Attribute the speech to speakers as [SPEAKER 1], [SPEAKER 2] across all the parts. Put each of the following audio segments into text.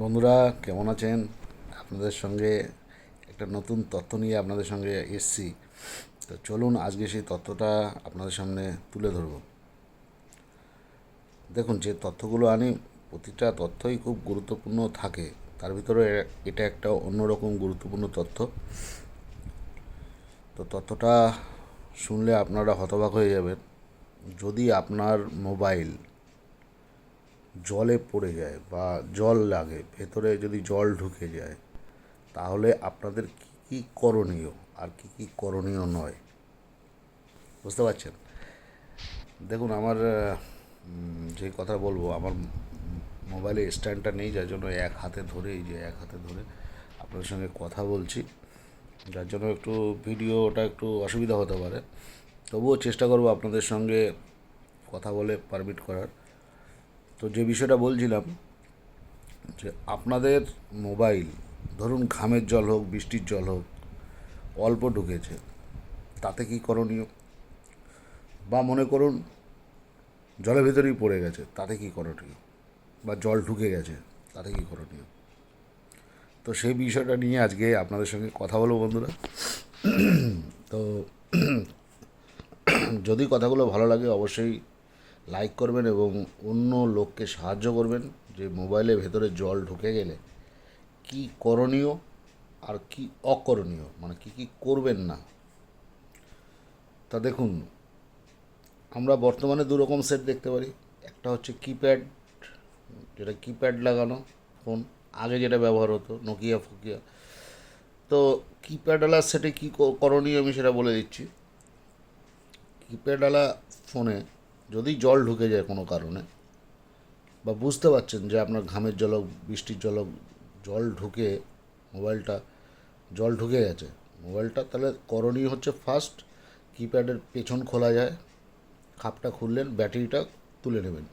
[SPEAKER 1] বন্ধুরা, কেমন আছেন? আপনাদের সঙ্গে একটা নতুন তথ্য নিয়ে আপনাদের সঙ্গে এসছি। তো চলুন আজকে সেই তথ্যটা আপনাদের সামনে তুলে ধরব। দেখুন, যে তথ্যগুলো আনি প্রতিটা তথ্যই খুব গুরুত্বপূর্ণ থাকে। তার ভিতরে এটা একটা অন্যরকম গুরুত্বপূর্ণ তথ্য। তো তথ্যটা শুনলে আপনারা হতবাক হয়ে যাবেন। যদি আপনার মোবাইল জলে পড়ে যায় বা জল লাগে, ভেতরে যদি জল ঢুকে যায়, তাহলে আপনাদের কী কী করণীয় আর কী কী করণীয় নয়, বুঝতে পারছেন? দেখুন, আমার যে কথা বলবো, আমার মোবাইলে স্ট্যান্ডটা নেই, যার জন্য এক হাতে ধরে আপনাদের সঙ্গে কথা বলছি, যার জন্য একটু ভিডিওটা একটু অসুবিধা হতে পারে। তবুও চেষ্টা করব আপনাদের সঙ্গে কথা বলে পারমিট করার। তো যে বিষয়টা বলছিলাম, যে আপনাদের মোবাইল, ধরুন ঘামের জল হোক, বৃষ্টির জল হোক, অল্প ঢুকেছে, তাতে কি করণীয়? বা মনে করুন জলের ভিতরেই পড়ে গেছে, তাতে কি করণীয়? বা জল ঢুকে গেছে, তাতে কি করণীয়? তো সেই বিষয়টা নিয়ে আজকে আপনাদের সঙ্গে কথা বলবো বন্ধুরা। তো যদি কথাগুলো ভালো লাগে অবশ্যই লাইক করবেন এবং অন্য লোককে সাহায্য করবেন, যে মোবাইলের ভেতরে জল ঢুকে গেলে কি করণীয় আর কি অকরণীয়, মানে কি কি করবেন না। তা দেখুন, আমরা বর্তমানে দু রকম সেট দেখতে পারি। একটা হচ্ছে কিপ্যাড, যেটা কিপ্যাড লাগানো ফোন, আগে যেটা ব্যবহার হতো নোকিয়া ফোকিয়া। তো কিপ্যাডওয়ালা সেটে কী করণীয় আমি সেটা বলে দিচ্ছি। কিপ্যাডওয়ালা ফোনে যদি জল ঢুকে যায় কোনো কারণে, বা বুঝতে পারছেন যে আপনার ঘামের জলক, বৃষ্টির জলক, জল ঢুকে মোবাইলটা, জল ঢুকে গেছে মোবাইলটা, তাহলে করণীয় হচ্ছে ফার্স্ট কিপ্যাডের পেছন খোলা যায়, খাপটা খুললেন, ব্যাটারিটা তুলে নেবেন।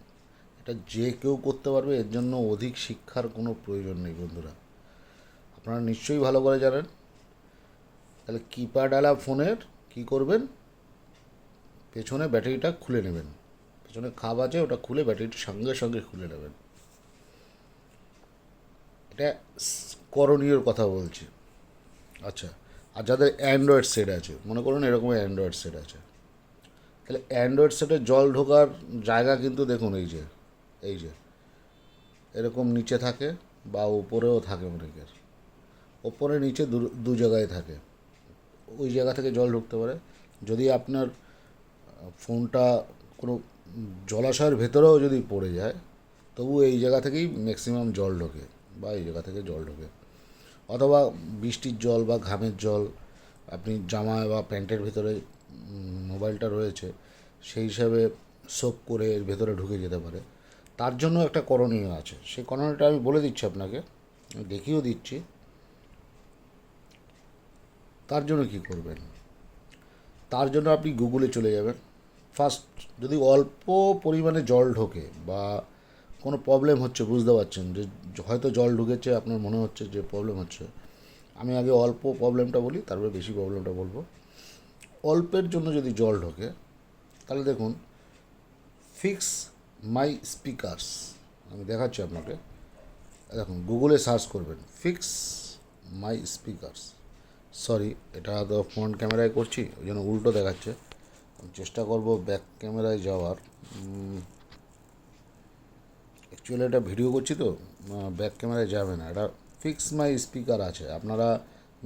[SPEAKER 1] এটা যে কেউ করতে পারবে, এর জন্য অধিক শিক্ষার কোনো প্রয়োজন নেই বন্ধুরা, আপনারা নিশ্চয়ই ভালো করে জানেন। তাহলে কিপ্যাডওয়ালা ফোনের কী করবেন, পেছনে ব্যাটারিটা খুলে নেবেন, পেছনে খাপ আছে, ওটা খুলে ব্যাটারিটা সঙ্গে সঙ্গে খুলে নেবেন। এটা করণীয়র কথা বলছি। আচ্ছা, আর যাদের অ্যান্ড্রয়েড সেট আছে, মনে করুন এরকম অ্যান্ড্রয়েড সেট আছে, তাহলে অ্যান্ড্রয়েড সেটে জল ঢোকার জায়গা কিন্তু দেখুন, এই যে এরকম নিচে থাকে বা উপরেও থাকে, অনেকের ওপরে নিচে দু জায়গায় থাকে, ওই জায়গা থেকে জল ঢুকতে পারে। যদি আপনার ফোনটা কোনো জলাশয়ের ভেতরেও যদি পড়ে যায়, তবু এই জায়গা থেকেই ম্যাক্সিমাম জল ঢোকে, বা এই জায়গা থেকে জল ঢোকে। অথবা বৃষ্টির জল বা ঘামের জল আপনি জামা বা প্যান্টের ভেতরে মোবাইলটা রয়েছে, সেই হিসাবে সোপ করে এর ভেতরে ঢুকে যেতে পারে। তার জন্য একটা করণীয় আছে, সেই করণীয়টা আমি বলে দিচ্ছি আপনাকে, আমি দেখিয়েও দিচ্ছি। তার জন্য কি করবেন, তার জন্য আপনি গুগলে চলে যাবেন। ফার্স্ট, যদি অল্প পরিমাণে জল ঢোকে বা কোনো প্রবলেম হচ্ছে, বুঝতে পারছেন যে হয়তো জল ঢুকেছে, আপনার মনে হচ্ছে যে প্রবলেম হচ্ছে, আমি আগে অল্প প্রবলেমটা বলি, তারপরে বেশি প্রবলেমটা বলবো। অল্পের জন্য যদি জল ঢোকে, তাহলে দেখুন ফিক্স মাই স্পিকার্স, আমি দেখাচ্ছি আপনাকে। দেখুন, গুগলে সার্চ করবেন ফিক্স মাই স্পিকার্স। সরি, এটা তো ফ্রন্ট ক্যামেরায় করছি, ওই জন্য উল্টো দেখাচ্ছে। আমি চেষ্টা করব ব্যাক ক্যামেরায় যাওয়ার। অ্যাকচুয়ালি এটা ভিডিও করছি তো, ব্যাক ক্যামেরায় যাবে না, এটা ফিক্স মাই স্পিকার আছে, আপনারা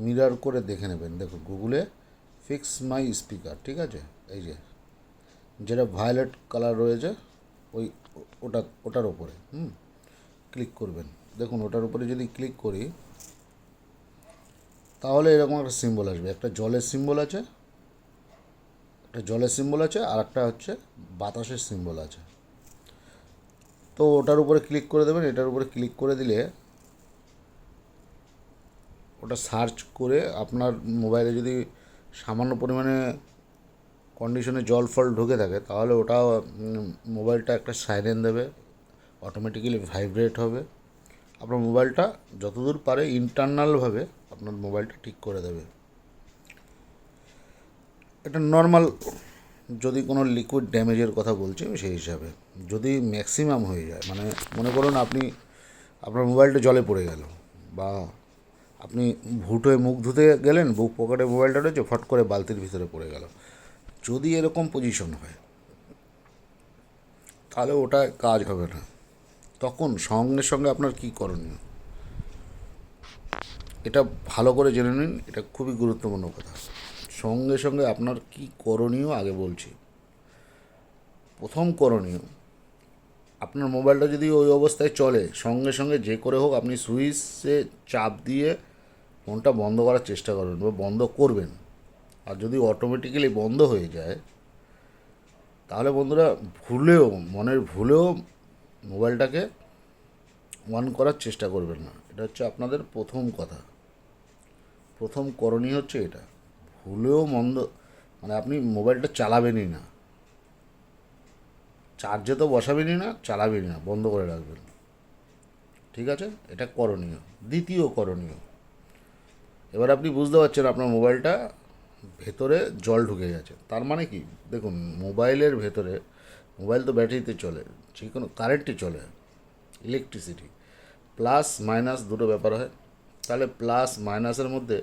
[SPEAKER 1] মিরর করে দেখে নেবেন। দেখুন গুগলে ফিক্স মাই স্পিকার, ঠিক আছে, এই যে যেটা ভায়োলেট কালার রয়েছে, ওই ওটার ওপরে ক্লিক করবেন। দেখুন ওটার উপরে যদি ক্লিক করি, তাহলে এরকম একটা সিম্বল আসবে, একটা জলের সিম্বল আছে, আর একটা হচ্ছে বাতাসের সিম্বল আছে। তো ওটার উপরে ক্লিক করে দেবেন। এটার উপরে ক্লিক করে দিলে ওটা সার্চ করে আপনার মোবাইলে যদি সামান্য পরিমাণে কন্ডিশনে জল ফল ঢুকে থাকে, তাহলে ওটা মোবাইলটা একটা সাইরেন দেবে, অটোমেটিক্যালি ভাইব্রেট হবে। আপনার মোবাইলটা যতদূর পারে ইন্টারনালভাবে আপনার মোবাইলটা ঠিক করে দেবে। এটা নর্মাল, যদি কোনো লিকুইড ড্যামেজের কথা বলছি আমি সেই হিসাবে। যদি ম্যাক্সিমাম হয়ে যায়, মানে মনে করুন আপনি আপনার মোবাইলটা জলে পড়ে গেল, বা আপনি ভুটোয় মুখ ধুতে গেলেন, বুক পকেটে মোবাইলটা রয়েছে, ফট করে বালতির ভিতরে পড়ে গেল। যদি এরকম পজিশন হয় তাহলে ওটা কাজ হবে না। তখন সঙ্গে সঙ্গে আপনার কী করণীয় এটা ভালো করে জেনে নিন, এটা খুবই গুরুত্বপূর্ণ কথা। সঙ্গে সঙ্গে আপনার কী করণীয় আগে বলছি। প্রথম করণীয়, আপনার মোবাইলটা যদি ওই অবস্থায় চলে, সঙ্গে সঙ্গে যে করে হোক আপনি সুইচে চাপ দিয়ে ফোনটা বন্ধ করার চেষ্টা করবেন বা বন্ধ করবেন। আর যদি অটোমেটিক্যালি বন্ধ হয়ে যায় তাহলে বন্ধুরা মনের ভুলেও মোবাইলটাকে অন করার চেষ্টা করবেন না। এটা হচ্ছে আপনাদের প্রথম কথা। প্রথম করণীয় হচ্ছে এটা। ভুলেও আপনি মোবাইলটা চালাবেনই না, চার্জে তো বসাবেনই না, চালাবেনই না, বন্ধ করে রাখবেন। ঠিক আছে, এটা করণীয়। দ্বিতীয় করণীয়, এবার আপনি বুঝতে পারছেন আপনার মোবাইলটা ভেতরে জল ঢুকে গেছে। তার মানে কি, দেখুন মোবাইলের ভেতরে, মোবাইল তো ব্যাটারিতে চলে, যে কোনো কারেন্টে চলে, ইলেকট্রিসিটি, প্লাস মাইনাস দুটো ব্যাপার হয়। তাহলে প্লাস মাইনাসের মধ্যে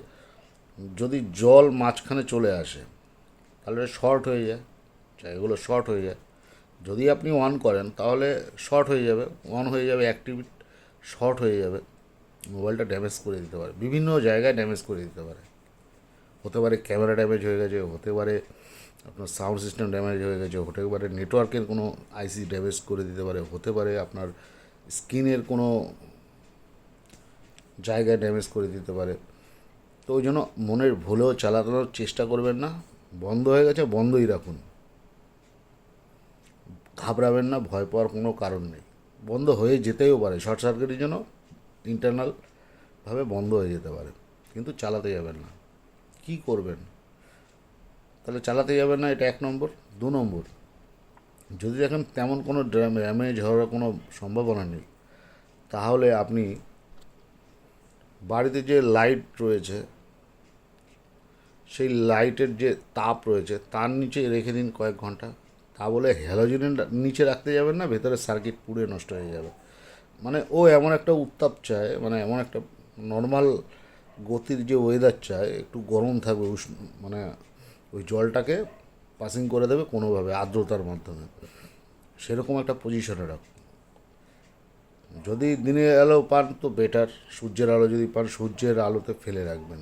[SPEAKER 1] যদি জল মাঝখানে চলে আসে তাহলে শর্ট হয়ে যায়, এগুলো শর্ট হয়ে যায়। যদি আপনি অন করেন তাহলে শর্ট হয়ে যাবে, অন হয়ে যাবে, অ্যাক্টিভিট শর্ট হয়ে যাবে, মোবাইলটা ড্যামেজ করে দিতে পারে, বিভিন্ন জায়গায় ড্যামেজ করে দিতে পারে। হতে পারে ক্যামেরা ড্যামেজ হয়ে গেছে, হতে পারে আপনার সাউন্ড সিস্টেম ড্যামেজ হয়ে গেছে, হতে পারে নেটওয়ার্কের কোনো আইসি ড্যামেজ করে দিতে পারে, হতে পারে আপনার স্ক্রিনের কোনো জায়গায় ড্যামেজ করে দিতে পারে। তো ওই জন্য মনের ভুলেও চালানোর চেষ্টা করবেন না। বন্ধ হয়ে গেছে, বন্ধই রাখুন, ঘাবড়াবেন না, ভয় পাওয়ার কোনো কারণ নেই। বন্ধ হয়ে যেতেও পারে, শর্ট সার্কিটের জন্য ইন্টারনালভাবে বন্ধ হয়ে যেতে পারে, কিন্তু চালাতে যাবেন না। কি করবেন তাহলে? চালাতে যাবেন না, এটা 1 নম্বর। 2 নম্বর, যদি দেখেন তেমন কোনো ড্যামেজ হওয়ার কোনো সম্ভাবনা নেই, তাহলে আপনি বাড়িতে যে লাইট রয়েছে, সেই লাইটের যে তাপ রয়েছে তার নিচে রেখে দিন কয়েক ঘন্টা। তা বলে হ্যালোজেনের নিচে রাখতে যাবেন না, ভেতরে সার্কিট পুড়ে নষ্ট হয়ে যাবে। ও এমন একটা উত্তাপ চায়, এমন একটা নর্মাল গতির যে ওয়েদার চায়, একটু গরম থাকবে, উষ্ণ, ওই জলটাকে পাসিং করে দেবে কোনোভাবে আর্দ্রতার মাধ্যমে, সেরকম একটা পজিশনে রাখুন। যদি দিনের আলো পান তো বেটার, সূর্যের আলো যদি পান সূর্যের আলোতে ফেলে রাখবেন,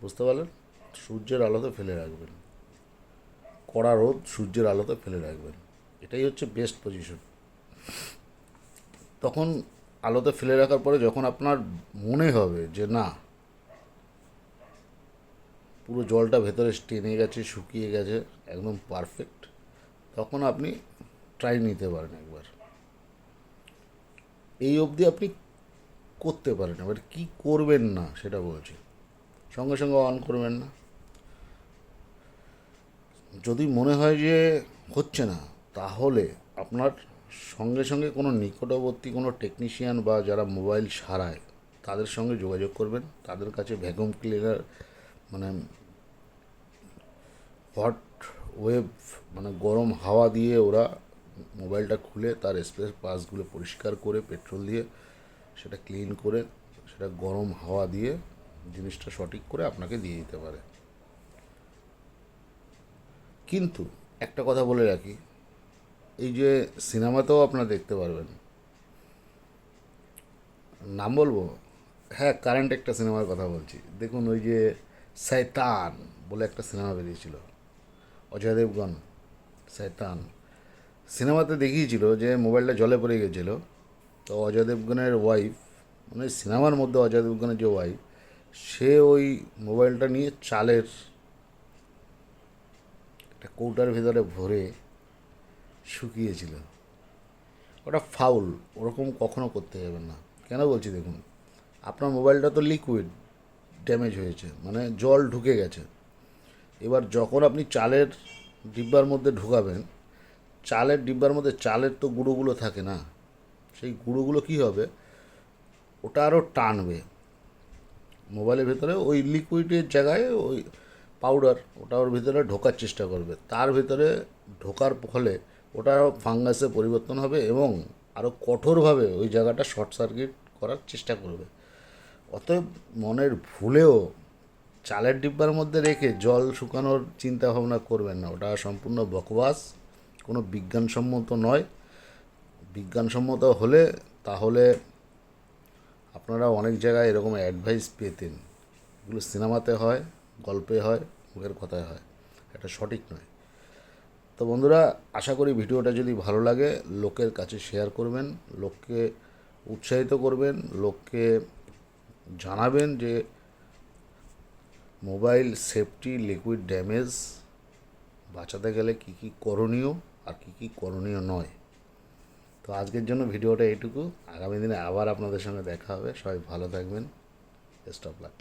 [SPEAKER 1] বুঝতে পারলেন? সূর্যের আলোতে ফেলে রাখবেন, কড়া রোদ, সূর্যের আলোতে ফেলে রাখবেন, এটাই হচ্ছে বেস্ট পজিশন। তখন আলোতে ফেলে রাখার পরে যখন আপনার মনে হবে যে না, পুরো জলটা ভেতরে টেনে গেছে, শুকিয়ে গেছে, একদম পারফেক্ট, তখন আপনি ট্রাই নিতে পারেন একবার। এই অবধি আপনি করতে পারেন। এবার কী করবেন না সেটা বলছি। সঙ্গে সঙ্গে অন করবেন না। যদি মনে হয় যে হচ্ছে না, তাহলে আপনার সঙ্গে সঙ্গে কোনো নিকটবর্তী কোনো টেকনিশিয়ান বা যারা মোবাইল সারায় তাদের সঙ্গে যোগাযোগ করবেন। তাদের কাছে ভ্যাকুয়াম ক্লিনার, মানে হট ওয়েভ, গরম হাওয়া দিয়ে ওরা মোবাইলটা খুলে তার স্পেস পাসগুলো পরিষ্কার করে পেট্রোল দিয়ে সেটা ক্লিন করে, সেটা গরম হাওয়া দিয়ে জিনিসটা সঠিক করে আপনাকে দিয়ে দিতে পারে। কিন্তু একটা কথা বলে রাখি, এই যে সিনেমাতেও আপনারা দেখতে পারবেন, নাম বলবো? হ্যাঁ, কারেন্ট একটা সিনেমার কথা বলছি। দেখুন, ওই যে শয়তান বলে একটা সিনেমা বেরিয়েছিল, অজয় দেবগন, শয়তান। সিনেমাতে দেখিয়েছিল যে মোবাইলটা জলে পড়ে গেছিল, তো অজয় দেবগনের ওয়াইফ, সিনেমার মধ্যে অজয় দেবগনের যে ওয়াইফ, সে ওই মোবাইলটা নিয়ে চালের একটা কৌটার ভেতরে ভরে শুকিয়েছিল। ওটা ফাউল, ওরকম কখনো করতে যাবেন না। কেন বলছি দেখুন, আপনার মোবাইলটা তো লিকুইড, ড্যামেজ হয়েছে, জল ঢুকে গেছে। এবার যখন আপনি চালের ডিব্বার মধ্যে ঢুকাবেন, চালের ডিব্বার মধ্যে চালের তো গুঁড়োগুলো থাকে না, সেই গুঁড়োগুলো কী হবে, ওটা আরও টানবে মোবাইলের ভেতরে, ওই লিকুইডের জায়গায় ওই পাউডার, ওটা ওর ভিতরে ঢোকার চেষ্টা করবে। তার ভিতরে ঢোকার ফলে ওটা ফাঙ্গাসে পরিবর্তন হবে এবং আরও কঠোরভাবে ওই জায়গাটা শর্ট সার্কিট করার চেষ্টা করবে। অতএব মনের ভুলেও চালের ডিব্বার মধ্যে রেখে জল শুকানোর চিন্তা ভাবনা করবেন না, ওটা সম্পূর্ণ বকবাস, কোনো বিজ্ঞানসম্মত নয়। বিজ্ঞানসম্মত হলে তাহলে আপনারা অনেক জায়গায় এরকম অ্যাডভাইস পেতেন। এগুলো সিনেমাতে হয়, গল্পে হয়, মুখের কথায় হয়, এটা সঠিক নয়। তো বন্ধুরা, আশা করি ভিডিওটা যদি ভালো লাগে লোকের কাছে শেয়ার করবেন, লোককে উৎসাহিত করবেন, লোককে জানাবেন যে মোবাইল সেফটি লিকুইড ড্যামেজ বাঁচাতে গেলে কী কী করণীয় আর কী কী করণীয় নয়। তো আজকের জন্য ভিডিওটা এইটুকু। আগামী দিনে আবার আপনাদের সঙ্গে দেখা হবে। সবাই ভালো থাকবেন। Best of luck.